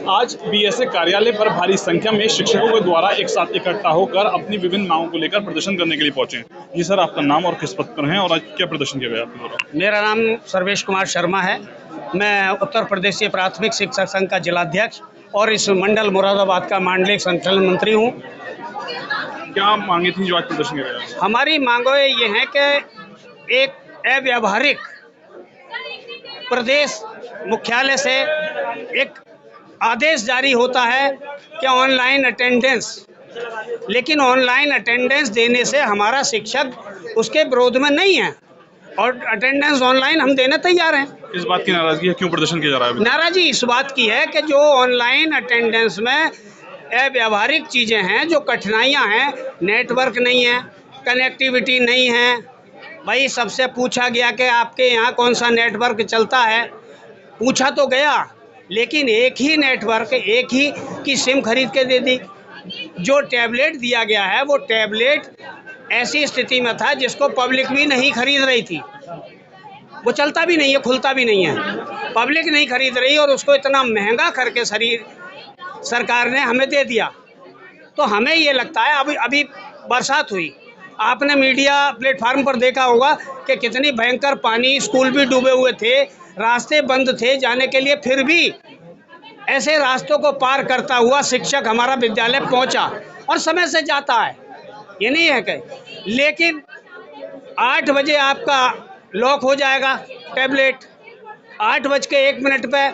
आज बीएसए कार्यालय पर भारी संख्या में शिक्षकों के द्वारा एक साथ इकट्ठा होकर अपनी विभिन्न मांगों को लेकर प्रदर्शन करने के लिए पहुंचे। जी सर, आपका नाम और किस पद पर हैं और आज क्या प्रदर्शन किया गया आपके द्वारा? मेरा नाम सर्वेश कुमार शर्मा है। मैं उत्तर प्रदेशीय प्राथमिक शिक्षक संघ का जिलाध्यक्ष और इस मंडल मुरादाबाद का मांडलिक संचालन मंत्री हूँ। क्या मांगे थी जो आज प्रदर्शन किया गया? हमारी मांगें ये हैं कि एक अव्यावहारिक प्रदेश मुख्यालय से एक आदेश जारी होता है कि ऑनलाइन अटेंडेंस, लेकिन ऑनलाइन अटेंडेंस देने से हमारा शिक्षक उसके विरोध में नहीं है और अटेंडेंस ऑनलाइन हम देने तैयार हैं। इस बात की नाराजगी है, क्यों प्रदर्शन किया जा रहा है? नाराजगी इस बात की है कि जो ऑनलाइन अटेंडेंस में अव्यावहारिक चीज़ें हैं, जो कठिनाइयां हैं, नेटवर्क नहीं है, कनेक्टिविटी नहीं है। भाई सबसे पूछा गया कि आपके यहाँ कौन सा नेटवर्क चलता है, पूछा तो गया, लेकिन एक ही नेटवर्क, एक ही की सिम खरीद के दे दी। जो टैबलेट दिया गया है वो टैबलेट ऐसी स्थिति में था जिसको पब्लिक भी नहीं खरीद रही थी। वो चलता भी नहीं है, खुलता भी नहीं है, पब्लिक नहीं खरीद रही और उसको इतना महंगा करके सरकार ने हमें दे दिया। तो हमें ये लगता है, अभी बरसात हुई, आपने मीडिया प्लेटफार्म पर देखा होगा कि कितनी भयंकर पानी, स्कूल भी डूबे हुए थे, रास्ते बंद थे जाने के लिए, फिर भी ऐसे रास्तों को पार करता हुआ शिक्षक हमारा विद्यालय पहुंचा और समय से जाता है, ये नहीं है कि। लेकिन 8 बजे आपका लॉक हो जाएगा टैबलेट, 8:01 पे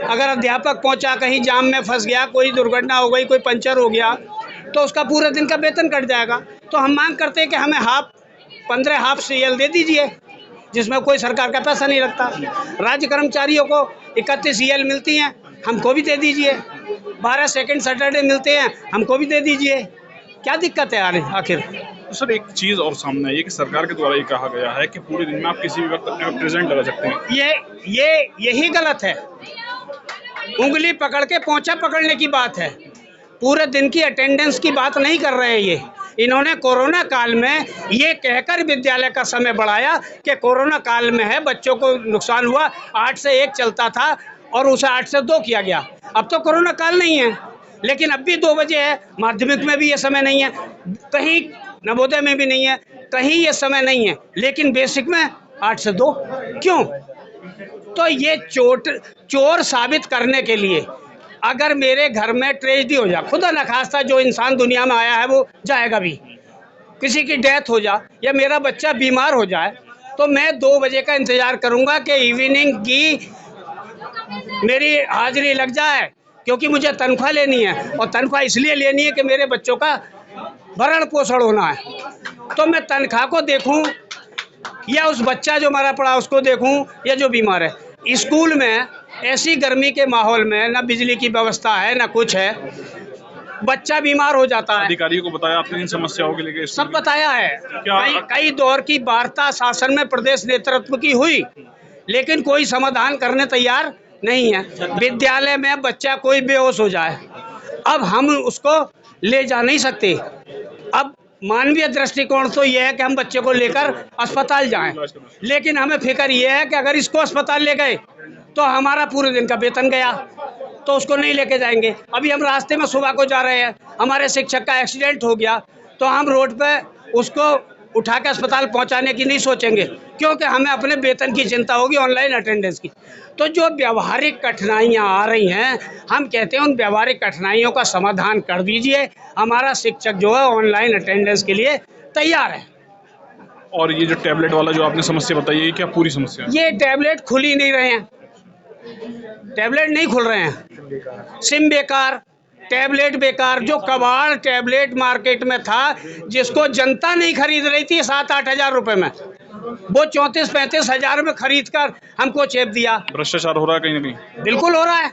अगर अध्यापक पहुंचा, कहीं जाम में फंस गया, कोई दुर्घटना हो गई, कोई पंचर हो गया, तो उसका पूरे दिन का वेतन कट जाएगा। तो हम मांग करते हैं कि हमें 15 हाफ सीएल दे दीजिए, जिसमें कोई सरकार का पैसा नहीं लगता। राज्य कर्मचारियों को 31 सीएल मिलती हैं, हमको भी दे दीजिए। 12 सेकंड सैटरडे मिलते हैं, हमको भी दे दीजिए। क्या दिक्कत है आखिर? तो सर एक चीज़ और सामने आई है कि सरकार के द्वारा ये कहा गया है कि पूरे दिन में आप किसी भी वक्त अपने प्रेजेंट लगा सकते हैं। यही गलत है। उंगली पकड़ के पोंछा पकड़ने की बात है, पूरे दिन की अटेंडेंस की बात नहीं कर रहे हैं ये। इन्होंने कोरोना काल में ये कहकर विद्यालय का समय बढ़ाया कि कोरोना काल में है, बच्चों को नुकसान हुआ, 8 से 1 चलता था और उसे 8 से 2 किया गया। अब तो कोरोना काल नहीं है, लेकिन अब भी 2 बजे है। माध्यमिक में भी ये समय नहीं है, कहीं नवोदय में भी नहीं है, कहीं ये समय नहीं है, लेकिन बेसिक में 8 से 2 क्यों? तो ये चोर साबित करने के लिए, अगर मेरे घर में ट्रेजेडी हो जाए, खुदा न खास्ता जो इंसान दुनिया में आया है वो जाएगा भी, किसी की डेथ हो जाए या मेरा बच्चा बीमार हो जाए, तो मैं 2 बजे का इंतज़ार करूंगा कि इवनिंग की मेरी हाजिरी लग जाए, क्योंकि मुझे तनख्वाह लेनी है और तनख्वाह इसलिए लेनी है कि मेरे बच्चों का भरण पोषण होना है। तो मैं तनख्वाह को देखूं या उस बच्चा जो मरा पड़ा उसको देखूं या जो बीमार है। स्कूल में ऐसी गर्मी के माहौल में ना बिजली की व्यवस्था है ना कुछ है, बच्चा बीमार हो जाता है। अधिकारियों को बताया आपने इन समस्याओं के लेकर? सब बताया है। कई दौर की वार्ता शासन में प्रदेश नेतृत्व की हुई, लेकिन कोई समाधान करने तैयार नहीं है। विद्यालय में बच्चा कोई बेहोश हो जाए, अब हम उसको ले जा नहीं सकते। अब मानवीय दृष्टिकोण तो यह है कि हम बच्चे को लेकर अस्पताल जाएं, लेकिन हमें फिक्र यह है कि अगर इसको अस्पताल ले गए तो हमारा पूरे दिन का वेतन गया, तो उसको नहीं लेके जाएंगे। अभी हम रास्ते में सुबह को जा रहे हैं, हमारे शिक्षक का एक्सीडेंट हो गया, तो हम रोड पे उसको उठा के अस्पताल पहुंचाने की नहीं सोचेंगे, क्योंकि हमें अपने वेतन की चिंता होगी, ऑनलाइन अटेंडेंस की। तो जो व्यावहारिक कठिनाइयां आ रही हैं, हम कहते हैं उन व्यावहारिक कठिनाइयों का समाधान कर दीजिए। हमारा शिक्षक जो है ऑनलाइन अटेंडेंस के लिए तैयार है। और ये जो टैबलेट वाला जो आपने समस्या बताई है, ये क्या पूरी समस्या है? ये टैबलेट खुल ही नहीं रहे हैं, टैबलेट नहीं खुल रहे हैं, सिम बेकार, टैबलेट बेकार। जो कबाड़ टैबलेट मार्केट में था, जिसको जनता नहीं खरीद रही थी 7-8 हज़ार रुपए में, वो 34-35 हज़ार में खरीद कर हमको चेप दिया। भ्रष्टाचार हो रहा है कहीं ना कहीं? बिल्कुल हो रहा है,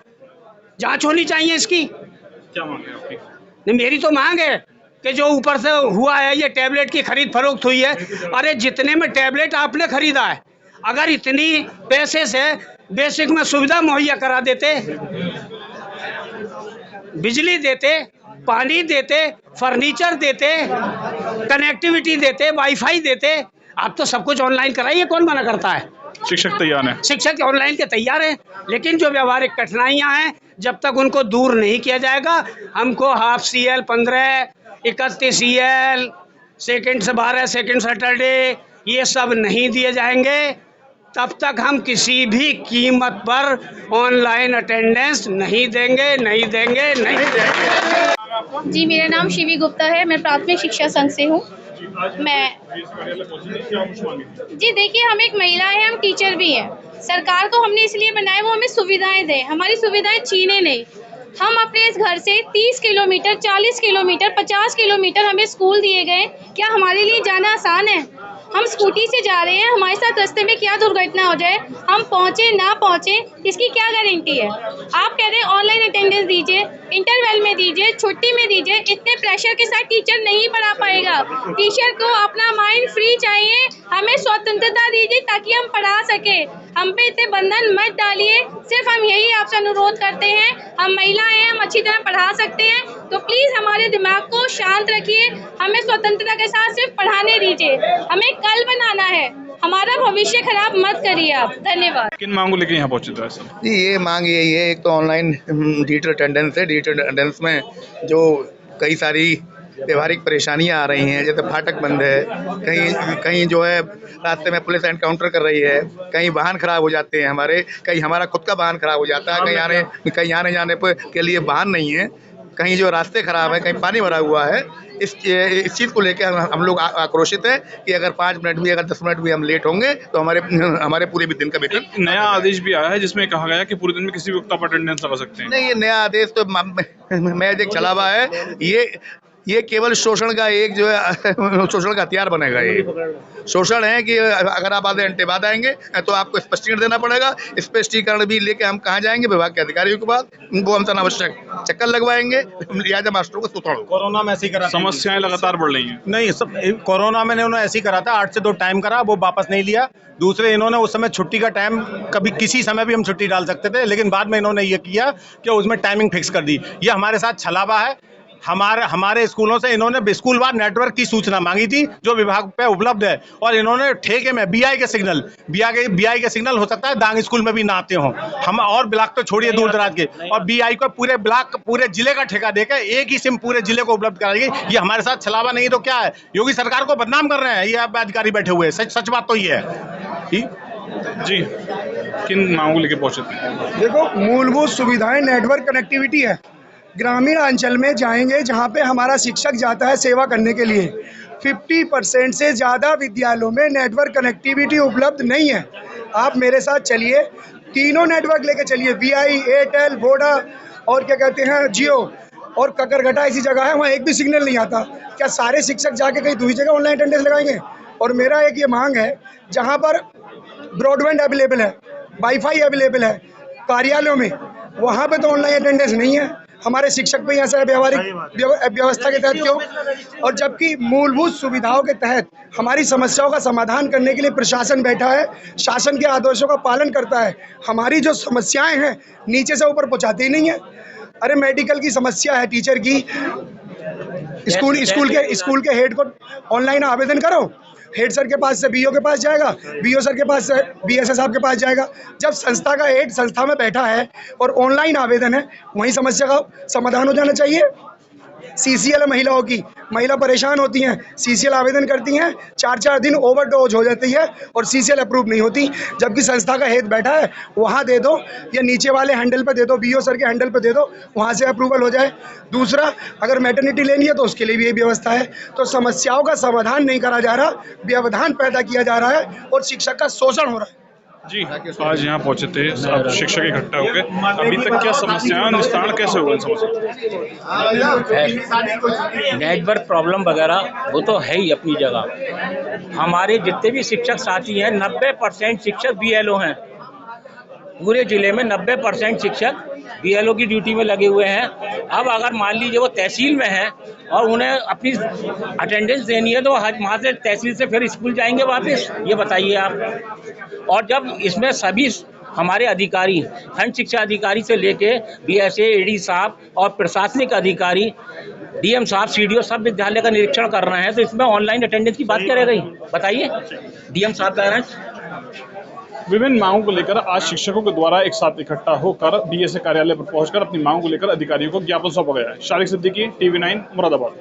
जांच होनी चाहिए इसकी। क्या मांग है आपकी? नहीं, मेरी तो मांग है कि जो ऊपर से हुआ है, ये टैबलेट की खरीद फरोख्त हुई है। अरे जितने में टैबलेट आपने खरीदा है, अगर इतनी पैसे से बेसिक में सुविधा मुहैया करा देते, बिजली देते, पानी देते, फर्नीचर देते, कनेक्टिविटी देते, वाईफाई देते, आप तो सब कुछ ऑनलाइन कराइए, कौन मना करता है? शिक्षक तैयार हैं, शिक्षक ऑनलाइन के तैयार हैं, लेकिन जो व्यावहारिक कठिनाइयां हैं, जब तक उनको दूर नहीं किया जाएगा, हमको हाफ CL 15, 31 EL, सेकंड से 12, सेकंड सैटरडे ये सब नहीं दिए जाएंगे, तब तक हम किसी भी कीमत पर ऑनलाइन अटेंडेंस नहीं देंगे। जी, मेरा नाम शिवी गुप्ता है, मैं प्राथमिक शिक्षा संघ से हूँ। जी देखिए, हम एक महिला है, हम टीचर भी हैं। सरकार को हमने इसलिए बनाया वो हमें सुविधाएं दे, हमारी सुविधाएं छीने नहीं। हम अपने इस घर से 30 किलोमीटर, 40 किलोमीटर, 50 किलोमीटर हमें स्कूल दिए गए। क्या हमारे लिए जाना आसान है? हम स्कूटी से जा रहे हैं, हमारे साथ रास्ते में क्या दुर्घटना हो जाए, हम पहुंचे ना पहुंचे, इसकी क्या गारंटी है? आप कह रहे हैं ऑनलाइन अटेंडेंस दीजिए, इंटरवल में दीजिए, छुट्टी में दीजिए। इतने प्रेशर के साथ टीचर नहीं पढ़ा पाएगा। टीचर को अपना माइंड फ्री चाहिए, हमें स्वतंत्रता दीजिए ताकि हम पढ़ा सके। हम पे इतने बंधन मत डालिए। सिर्फ हम यही आपसे अनुरोध करते हैं, हम महिला हैं, हम अच्छी तरह पढ़ा सकते हैं, तो प्लीज़ हमारे दिमाग को शांत रखिए। हमें स्वतंत्रता के साथ सिर्फ पढ़ाने दीजिए। हमें कल बनाना है, हमारा भविष्य खराब मत करिए आप। धन्यवाद। किन मांगों लेकर यहाँ पहुंचे थे सर? जी, ये मांग यही है, एक तो ऑनलाइन डिजिटल अटेंडेंस है। डिजिटल अटेंडेंस में जो कई सारी व्यवहारिक परेशानियां आ रही हैं, जैसे फाटक बंद है, कहीं जो है रास्ते में पुलिस एनकाउंटर कर रही है, कहीं वाहन खराब हो जाते हैं हमारे, कहीं हमारा खुद का वाहन खराब हो जाता है, कहीं आने जाने पर के लिए वाहन नहीं है, कहीं जो रास्ते खराब है, कहीं पानी भरा हुआ है। इस चीज़ को लेकर हम लोग आक्रोशित हैं कि अगर 5 मिनट भी, अगर 10 मिनट भी हम लेट होंगे तो हमारे पूरे भी दिन का वेतन। नया आदेश भी आया है जिसमें कहा गया है कि पूरे दिन में किसी भी वक्त आप अटेंडेंस लगा सकते हैं। नहीं, ये नया आदेश तो मैं एक चला हुआ है। ये केवल शोषण का एक जो है शोषण का हथियार बनेगा। ये शोषण है कि अगर आप आधे घंटे बाद आएंगे तो आपको स्पष्टीकरण देना पड़ेगा। स्पष्टीकरण भी लेके हम कहाँ जाएंगे? विभाग के अधिकारियों के पास। वो हमसे अनावश्यक चक्कर लगवाएंगे, लिहाजा मास्टरों को सुताड़ो। कोरोना में ऐसे ही करा, समस्याएं लगातार बढ़ रही हैं। नहीं, सब कोरोना में उन्होंने ऐसे ही करा था, 8 से 2 टाइम करा, वो वापस नहीं लिया। दूसरे, इन्होंने उस समय छुट्टी का टाइम कभी किसी समय भी हम छुट्टी डाल सकते थे, लेकिन बाद में इन्होंने ये किया कि उसमें टाइमिंग फिक्स कर दी। ये हमारे साथ छलावा है। हमारे स्कूलों से इन्होंने स्कूलवार नेटवर्क की सूचना मांगी थी जो विभाग पे उपलब्ध है, और इन्होंने ठेके में BI के सिग्नल हो सकता है दांग स्कूल में भी ना आते हों। हम और ब्लॉक तो छोड़िए दूर दराज के, और BI को पूरे ब्लॉक, पूरे जिले का ठेका देकर एक ही सिम पूरे जिले को उपलब्ध कराएगी। ये हमारे साथ छलावा नहीं तो क्या है? योगी सरकार को बदनाम कर रहे हैं ये अधिकारी बैठे हुए। सच बात तो ये है। जी, किन मांगों लेके पहुंचे थे? देखो, मूलभूत सुविधाएं, नेटवर्क कनेक्टिविटी है। ग्रामीण अंचल में जाएंगे जहां पे हमारा शिक्षक जाता है सेवा करने के लिए, 50% से ज़्यादा विद्यालयों में नेटवर्क कनेक्टिविटी उपलब्ध नहीं है। आप मेरे साथ चलिए, तीनों नेटवर्क लेके चलिए, VI, एयरटेल, वोडा और क्या कहते हैं जियो, और ककरघटा ऐसी जगह है वहाँ एक भी सिग्नल नहीं आता। क्या सारे शिक्षक जाके कहीं दूसरी जगह ऑनलाइन अटेंडेंस लगाएंगे? और मेरा एक ये मांग है, जहाँ पर ब्रॉडबैंड अवेलेबल है, वाईफाई अवेलेबल है कार्यालयों में, वहाँ पे तो ऑनलाइन अटेंडेंस नहीं है। हमारे शिक्षक भी ऐसा व्यावहारिक व्यवस्था के तहत क्यों? और जबकि मूलभूत सुविधाओं के तहत हमारी समस्याओं का समाधान करने के लिए प्रशासन बैठा है, शासन के आदेशों का पालन करता है। हमारी जो समस्याएं हैं नीचे से ऊपर पहुंचाते ही नहीं है। अरे मेडिकल की समस्या है, टीचर की, स्कूल के हेड को ऑनलाइन आवेदन करो, हेड सर के पास से BO के पास जाएगा, BO सर के पास से BSS साहब के पास जाएगा। जब संस्था का हेड संस्था में बैठा है और ऑनलाइन आवेदन है, वहीं समस्या का समाधान हो जाना चाहिए। CCL महिलाओं की, महिला परेशान होती हैं, CCL आवेदन करती हैं, 4-4 दिन ओवरडोज हो जाती है और CCL अप्रूव नहीं होती, जबकि संस्था का हेड बैठा है, वहाँ दे दो, या नीचे वाले हैंडल पे दे दो, BO सर के हैंडल पे दे दो, वहाँ से अप्रूवल हो जाए। दूसरा, अगर मैटरनिटी लेनी है तो उसके लिए भी ये व्यवस्था है। तो समस्याओं का समाधान नहीं करा जा रहा, व्यवधान पैदा किया जा रहा है और शिक्षक का शोषण हो रहा है। जी, आज यहाँ पहुंचे थे सब शिक्षक इकट्ठा होकर, अभी तक क्या समस्याएं, निस्तारण कैसे हुआ इन समस्या? नेटवर्क प्रॉब्लम वगैरह वो तो है ही अपनी जगह। हमारे जितने भी शिक्षक साथी हैं, 90% शिक्षक BLO हैं। पूरे जिले में 90% शिक्षक BLO की ड्यूटी में लगे हुए हैं। अब अगर मान लीजिए वो तहसील में है और उन्हें अपनी अटेंडेंस देनी है तो वहाँ से तहसील से फिर स्कूल जाएंगे वापस, ये बताइए आप। और जब इसमें सभी हमारे अधिकारी, खंड शिक्षा अधिकारी से लेके BSA, AD साहब और प्रशासनिक अधिकारी, DM साहब, CDO सब विद्यालय का निरीक्षण कर रहे हैं, तो इसमें ऑनलाइन अटेंडेंस की बात क्या रह गई? बताइए। DM साहब कह रहे हैं विभिन्न मांगों को लेकर आज शिक्षकों के द्वारा एक साथ इकट्ठा होकर डीएसए कार्यालय पर पहुंचकर अपनी मांगों को लेकर अधिकारियों को ज्ञापन सौंपा गया है। शारिक सिद्दीकी, TV9 मुरादाबाद।